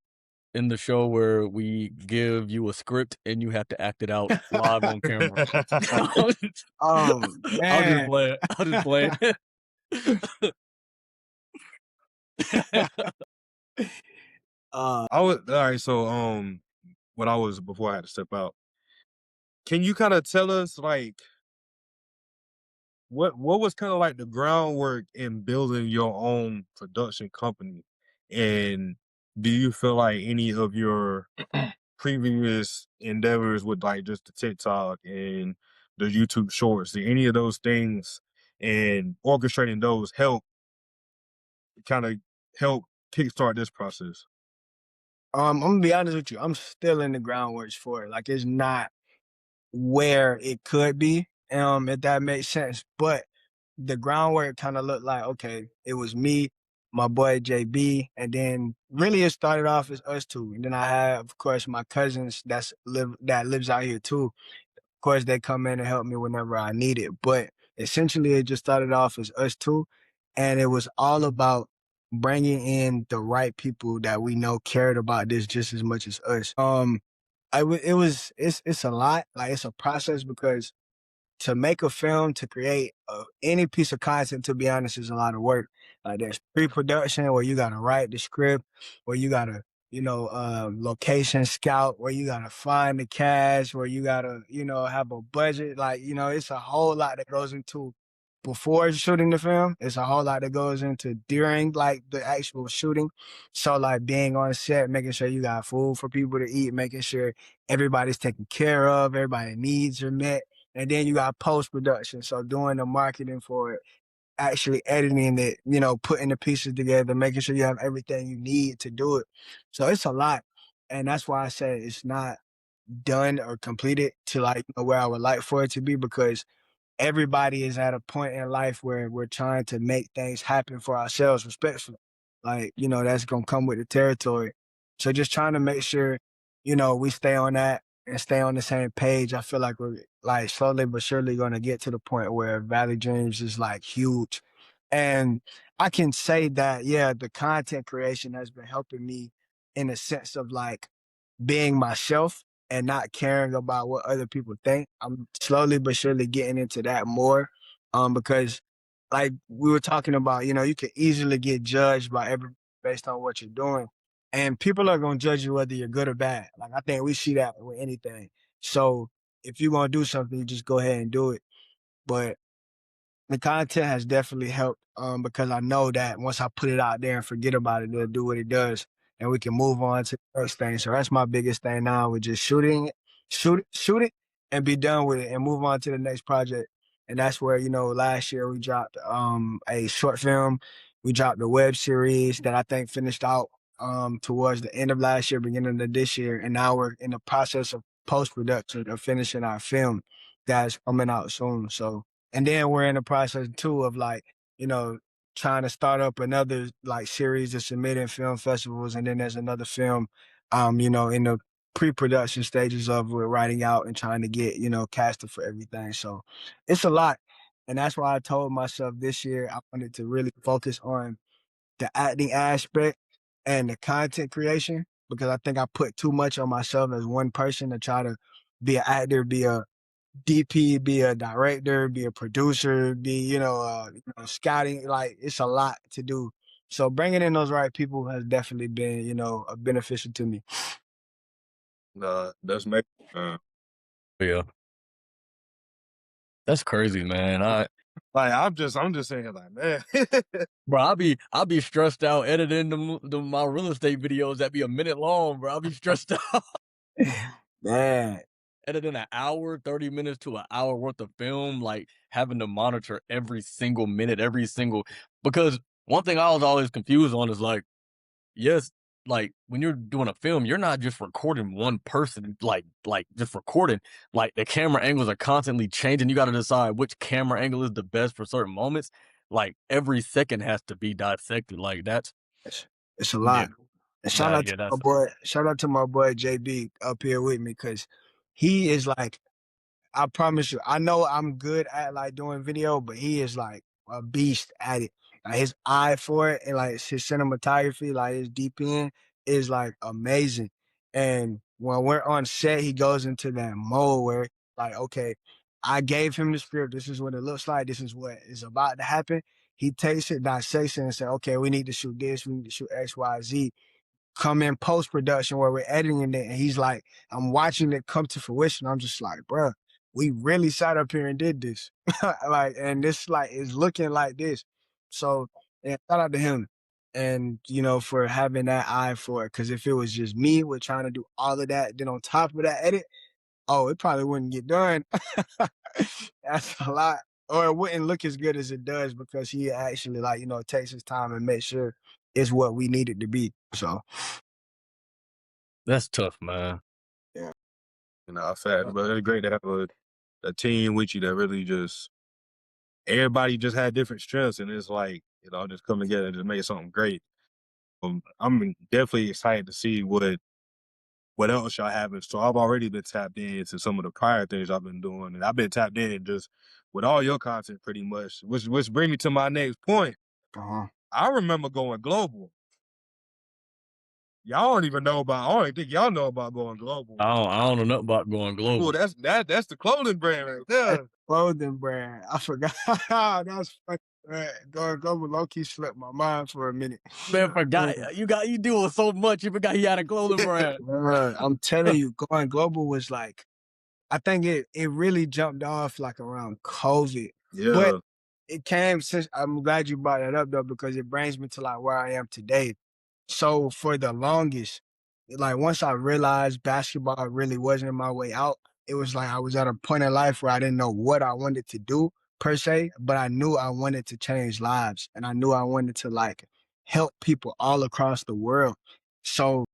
show where we give you a script and you have to act it out live on camera. I'll just Man. play it. I'll just play it. I was all right. So, when I was before I had to step out, can you kind of tell us like what was kind of like the groundwork in building your own production company, and do you feel like any of your previous endeavors with like just the TikTok and the YouTube Shorts, did any of those things and orchestrating those kind of help kickstart this process? I'm gonna be honest with you. I'm still in the groundworks for it. Like it's not where it could be, if that makes sense. But the groundwork kind of looked like, okay, it was me, my boy JB, and then really it started off as us two. And then I have, of course, my cousins that lives out here too. Of course, they come in and help me whenever I need it. But essentially, it just started off as us two, and it was all about bringing in the right people that we know cared about this just as much as us. It's a lot. Like it's a process because to make a film, to create any piece of content, to be honest, is a lot of work. Like there's pre-production where you gotta write the script, where you gotta, location scout, where you gotta find the cast, where you gotta, have a budget. Like, it's a whole lot that goes into before shooting the film. It's a whole lot that goes into during like the actual shooting. So like being on set, making sure you got food for people to eat, making sure everybody's taken care of, everybody's needs are met, And then you got post-production. So doing the marketing for it, actually editing it, you know, putting the pieces together, making sure you have everything you need to do it. So it's a lot. And that's why I say it's not done or completed to like where I would like for it to be, because everybody is at a point in life where we're trying to make things happen for ourselves respectfully. Like, you know, that's gonna come with the territory. So just trying to make sure, you know, we stay on that and stay on the same page. I feel like we're like slowly but surely gonna get to the point where Valley Dreams is like huge. And I can say that, yeah, the content creation has been helping me in the sense of like being myself and not caring about what other people think. I'm slowly but surely getting into that more. Because like we were talking about, you know, you can easily get judged by every based on what you're doing. And people are gonna judge you whether you're good or bad. Like I think we see that with anything. So if you're gonna do something, you just go ahead and do it. But the content has definitely helped because I know that once I put it out there and forget about it, it'll do what it does, and we can move on to the next thing. So that's my biggest thing now with just shooting it, shoot it, and be done with it, and move on to the next project. And that's where, you know, last year we dropped a short film, we dropped a web series that I think finished out towards the end of last year, beginning of this year, and now we're in the process of post production of finishing our film that's coming out soon. So and then we're in the process too of like, you know, trying to start up another like series to submit in film festivals. And then there's another film, you know, in the pre-production stages of we're writing out and trying to get, you know, casted for everything. So it's a lot. And that's why I told myself this year I wanted to really focus on the acting aspect and the content creation, because I think I put too much on myself as one person to try to be an actor, be a DP, be a director, be a producer, be, scouting. Like it's a lot to do. So bringing in those right people has definitely been, you know, beneficial to me. That's make Yeah. That's crazy, man. like I'm just saying like, man. Bro, I'll be stressed out editing my real estate videos that be a minute long, bro. I'll be stressed out Man, editing an hour, 30 minutes to an hour worth of film, like having to monitor every single minute, because one thing I was always confused on is like, yes, like when you're doing a film, you're not just recording one person, like just recording. Like the camera angles are constantly changing. You got to decide which camera angle is the best for certain moments. Like every second has to be dissected. Like that's it's, it's a yeah, lot. And yeah, shout out to my boy JB up here with me, because he is like, I promise you, I know I'm good at like doing video, but he is like a beast at it. Like his eye for it and like his cinematography, like his DPN is like amazing. And when we're on set, he goes into that mode where like, okay, I gave him the script. This is what it looks like. This is what is about to happen. He takes it, dissects it, and say, okay, we need to shoot this. We need to shoot X, Y, Z. Come in post production where we're editing it, and he's like, I'm watching it come to fruition. I'm just like, bruh, we really sat up here and did this. Like, and this like is looking like this. So yeah, shout out to him. And you know, for having that eye for it. Cause if it was just me with trying to do all of that, then on top of that edit, oh, it probably wouldn't get done. That's a lot. Or it wouldn't look as good as it does, because he actually like, you know, takes his time and makes sure it's what we need it to be. So that's tough, man. yeah. Fact, but it's great to have a team with you that really just everybody just had different strengths, and it's like just come together and just make something great. I'm definitely excited to see what else y'all have in store. I've already been tapped into some of the prior things I've been doing, and I've been tapped in just with all your content pretty much. Which bring me to my next point. Uh-huh. I remember going global. Y'all don't even know about. I don't even think y'all know about going global. I don't know nothing about going global. Oh, that's the clothing brand right there. Clothing brand. I forgot. That's funny. Right. Going global low key slipped my mind for a minute. Man, forgot you doing so much. You forgot he had a clothing brand. I'm telling you, going global was like, I think it really jumped off like around COVID. But Yeah. it came since, I'm glad you brought that up though, because it brings me to like where I am today. So for the longest, like once I realized basketball really wasn't my way out, it was like I was at a point in life where I didn't know what I wanted to do per se, but I knew I wanted to change lives and I knew I wanted to like help people all across the world. So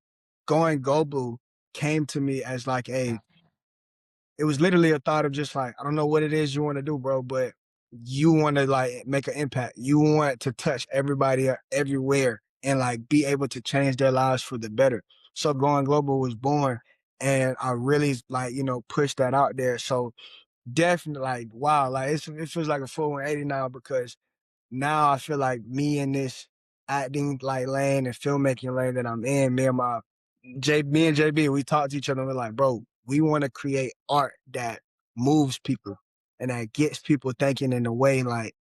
going global came to me as like it was literally a thought of just like, I don't know what it is you want to do, bro, but you want to like make an impact. You want to touch everybody everywhere and like be able to change their lives for the better. So going global was born and I really like, pushed that out there. So definitely like, wow, like it feels like a full 180 now because now I feel like me in this acting like lane and filmmaking lane that I'm in, me and JB, we talked to each other and we're like, bro, we want to create art that moves people and that gets people thinking in a way like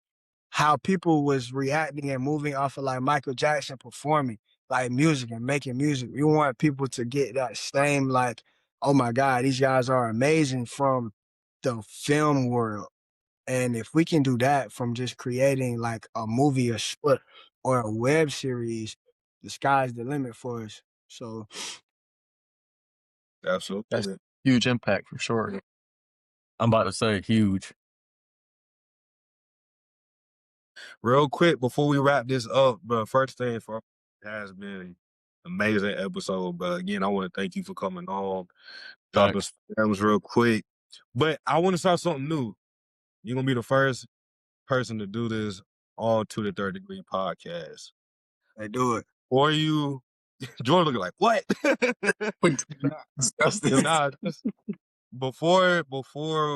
how people was reacting and moving off of like Michael Jackson performing like music and making music. We want people to get that same like, oh my God, these guys are amazing from the film world. And if we can do that from just creating like a movie, a short, or a web series, the sky's the limit for us. So That's Absolutely. huge impact for sure. I'm about to say huge. Real quick before we wrap this up, bro. First thing for it has been an amazing episode, but again, I want to thank you for coming on. Facts. That was real quick, but I want to start something new. You're gonna be the first person to do this on To the Third Degree podcast. they do it. Or you, Jordan looking like what? Wait, do not discuss this. Nah, just before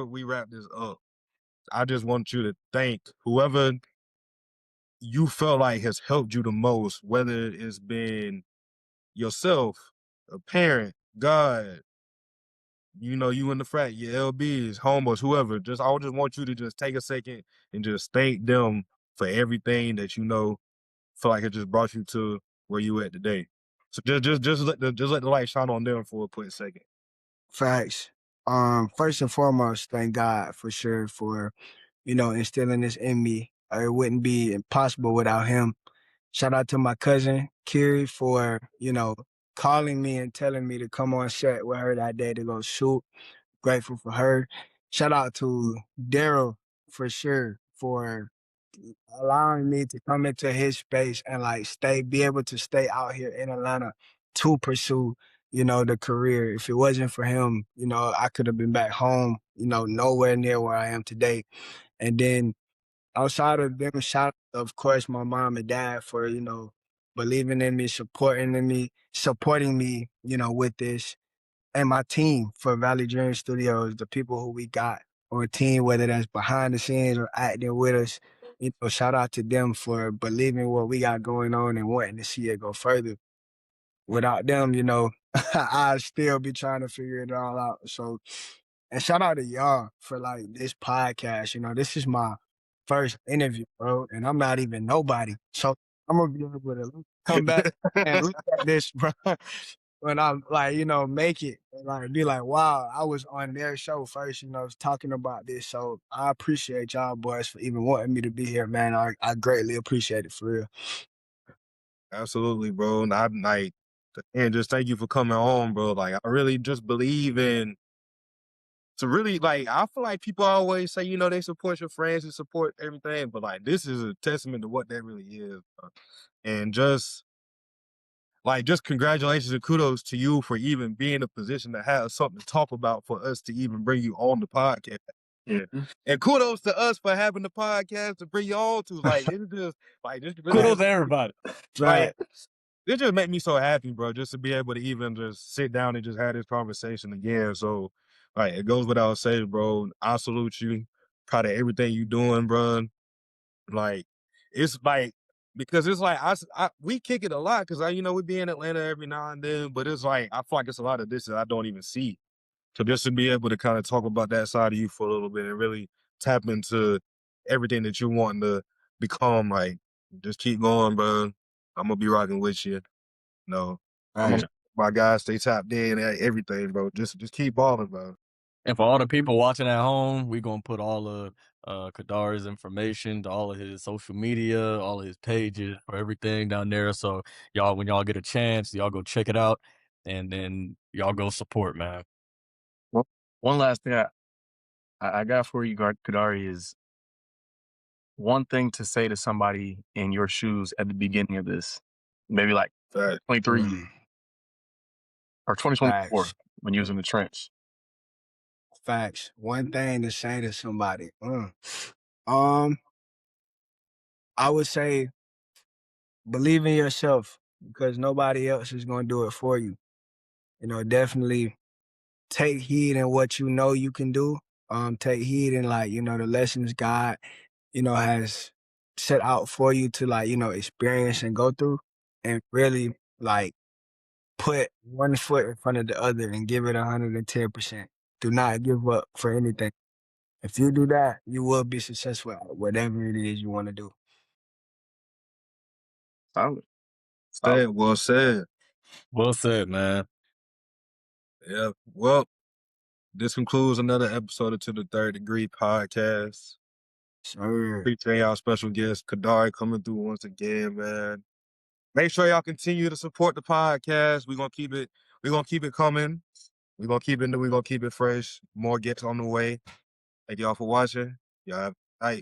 we wrap this up, I just want you to thank whoever you felt like has helped you the most, whether it's been yourself, a parent, God, you in the frat, your LBs, homos, whoever. I just want you to just take a second and just thank them for everything that feel like it just brought you to where you at today. So just let the light shine on them for a quick second. Facts. First and foremost, thank God for sure for, instilling this in me. It wouldn't be impossible without him. Shout out to my cousin, Kiri, for, calling me and telling me to come on set with her that day to go shoot. Grateful for her. Shout out to Daryl for sure for allowing me to come into his space and like be able to stay out here in Atlanta to pursue, the career. If it wasn't for him, I could have been back home, nowhere near where I am today. And then outside of them, shout out, of course, my mom and dad for, believing in me, supporting me, with this and my team for Valley Dream Studios, the people who we got on a team, whether that's behind the scenes or acting with us, shout out to them for believing what we got going on and wanting to see it go further. Without them, I'd still be trying to figure it all out. So, and shout out to y'all for like this podcast. This is my first interview, bro, and I'm not even nobody. So I'm gonna be able to come back and look at this, bro, when I'm like, make it and like be like, wow, I was on their show first, talking about this. So I appreciate y'all boys for even wanting me to be here, man. I greatly appreciate it for real. Absolutely, bro. And I'm like, and just thank you for coming on, bro. Like, I really just believe in to really like. I feel like people always say, they support your friends and support everything, but like, this is a testament to what that really is, bro. And just congratulations and kudos to you for even being in a position to have something to talk about for us to even bring you on the podcast. Yeah. And kudos to us for having the podcast to bring you on to. Like, it's just like this really Kudos to everybody. like it just made me so happy, bro, just to be able to even just sit down and just have this conversation again. So, like, it goes without saying, bro. I salute you. Proud of everything you doing, bro. Like, it's like because it's like we kick it a lot because we be in Atlanta every now and then, but it's like I feel like it's a lot of this that I don't even see. So just to be able to kind of talk about that side of you for a little bit and really tap into everything that you want to become, like, just keep going, bro. I'm gonna be rocking with you. No, I'm Right. gonna my guys stay tapped in at everything, bro. Just keep balling, bro. And for all the people watching at home, we gonna put all of Khadary's information, to all of his social media, all of his pages, for everything down there. So y'all, when y'all get a chance, y'all go check it out, and then y'all go support, man. One last thing I got for you, Khadary, is one thing to say to somebody in your shoes at the beginning of this, maybe like Fact. 23 or 2024 Facts. when you was in the trench. Facts. One thing to say to somebody. Um, I would say believe in yourself because nobody else is gonna do it for you. You know, definitely take heed in what you know you can do. Take heed in like, the lessons God, has set out for you to like, experience and go through and really like put one foot in front of the other and give it 110%. Do not give up for anything. If you do that, you will be successful at whatever it is you want to do. Solid. Said, well said. Well said, man. Yeah. Well, this concludes another episode of To the Third Degree podcast. Sir. Appreciate y'all special guest, Khadary, coming through once again, man. Make sure y'all continue to support the podcast. We're gonna keep it coming. We're gonna keep it fresh. More guests on the way. Thank y'all for watching. Y'all have a night.